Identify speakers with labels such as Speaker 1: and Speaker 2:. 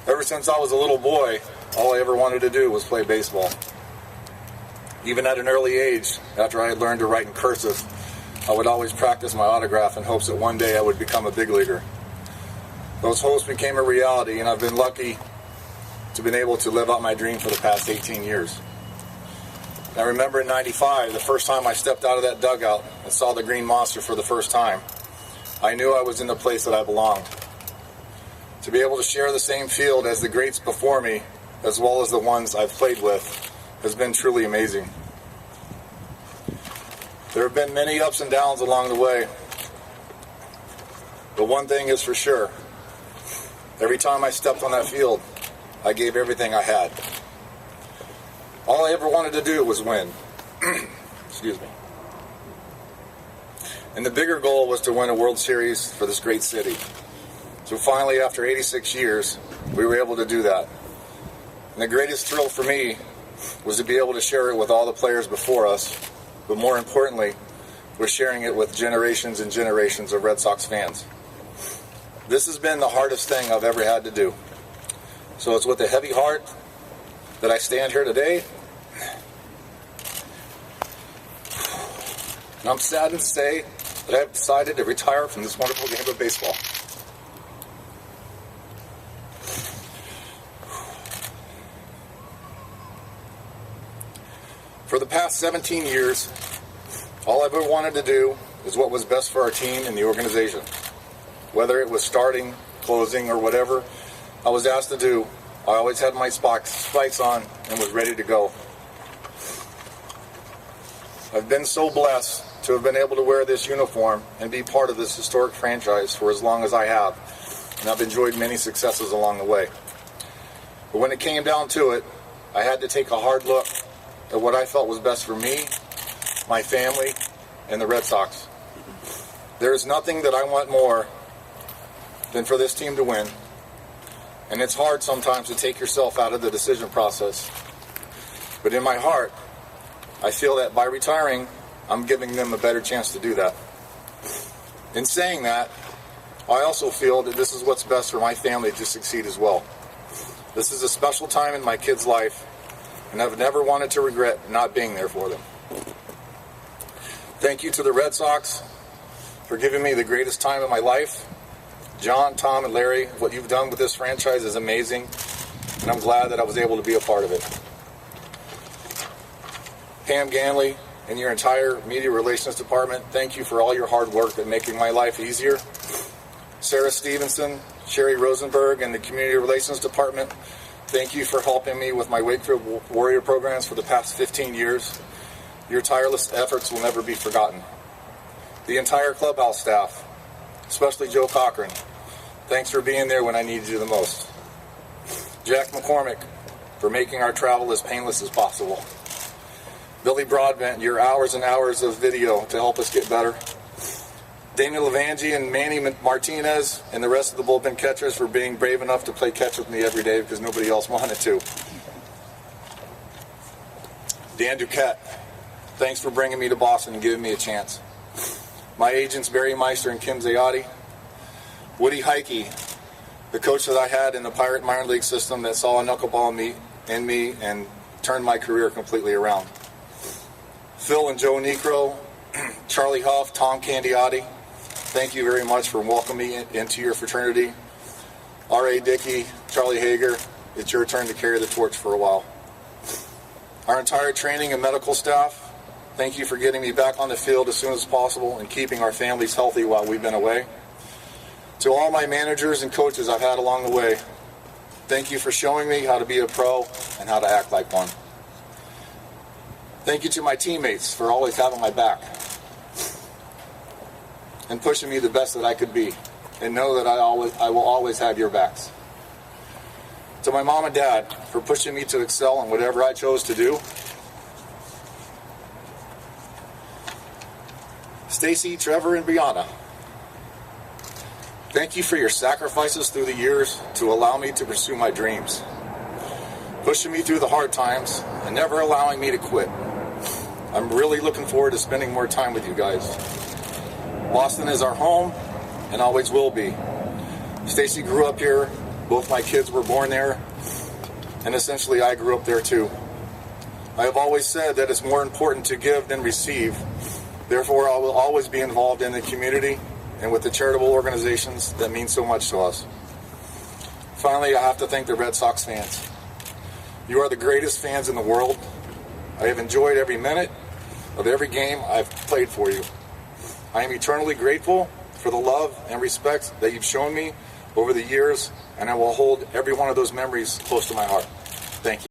Speaker 1: Ever since I was a little boy, all I ever wanted to do was play baseball. Even at an early age, after I had learned to write in cursive, I would always practice my autograph in hopes that one day I would become a big leaguer. Those hopes became a reality, and I've been lucky to have been able to live out my dream for the past 18 years. I remember in '95, the first time I stepped out of that dugout and saw the Green Monster for the first time, I knew I was in the place that I belonged. To be able to share the same field as the greats before me, as well as the ones I've played with, has been truly amazing. There have been many ups and downs along the way, but one thing is for sure. Every time I stepped on that field, I gave everything I had. All I ever wanted to do was win. Excuse me. And the bigger goal was to win a World Series for this great city. So finally, after 86 years, we were able to do that. And the greatest thrill for me was to be able to share it with all the players before us, but more importantly, was sharing it with generations and generations of Red Sox fans. This has been the hardest thing I've ever had to do. So it's with a heavy heart that I stand here today. And I'm saddened to say that I have decided to retire from this wonderful game of baseball. For the past 17 years, all I've ever wanted to do is what was best for our team and the organization. Whether it was starting, closing, or whatever I was asked to do, I always had my spikes on and was ready to go. I've been so blessed to have been able to wear this uniform and be part of this historic franchise for as long as I have, and I've enjoyed many successes along the way. But when it came down to it, I had to take a hard look at what I felt was best for me, my family, and the Red Sox. There is nothing that I want more than for this team to win, and it's hard sometimes to take yourself out of the decision process. But in my heart, I feel that by retiring, I'm giving them a better chance to do that. In saying that, I also feel that this is what's best for my family to succeed as well. This is a special time in my kids' life, and I've never wanted to regret not being there for them. Thank you to the Red Sox for giving me the greatest time of my life. John, Tom, and Larry, what you've done with this franchise is amazing, and I'm glad that I was able to be a part of it. Pam Ganley and your entire media relations department, thank you for all your hard work at making my life easier. Sarah Stevenson, Sherry Rosenberg, and the community relations department, thank you for helping me with my Wakefield Warrior programs for the past 15 years. Your tireless efforts will never be forgotten. The entire clubhouse staff, especially Joe Cochran, thanks for being there when I needed you the most. Jack McCormick, for making our travel as painless as possible. Billy Broadbent, your hours and hours of video to help us get better. Daniel Levangie and Manny Martinez and the rest of the bullpen catchers for being brave enough to play catch with me every day because nobody else wanted to. Dan Duquette, thanks for bringing me to Boston and giving me a chance. My agents, Barry Meister and Kim Zayati. Woody Heike, the coach that I had in the Pirate minor league system that saw a knuckleball in me and turned my career completely around. Phil and Joe Necro, Charlie Huff, Tom Candiotti, thank you very much for welcoming me into your fraternity. R.A. Dickey, Charlie Hager, it's your turn to carry the torch for a while. Our entire training and medical staff, thank you for getting me back on the field as soon as possible and keeping our families healthy while we've been away. To all my managers and coaches I've had along the way, thank you for showing me how to be a pro and how to act like one. Thank you to my teammates for always having my back and pushing me the best that I could be, and know that I will always have your backs. To my mom and dad for pushing me to excel in whatever I chose to do. Stacy, Trevor, and Brianna, thank you for your sacrifices through the years to allow me to pursue my dreams, pushing me through the hard times and never allowing me to quit. I'm really looking forward to spending more time with you guys. Boston is our home and always will be. Stacy grew up here Both my kids were born there, and essentially I grew up there too. I have always said that it's more important to give than receive. Therefore, I will always be involved in the community and with the charitable organizations that mean so much to us. Finally, I have to thank the Red Sox fans. You are the greatest fans in the world. I have enjoyed every minute of every game I've played for you. I am eternally grateful for the love and respect that you've shown me over the years, and I will hold every one of those memories close to my heart. Thank you.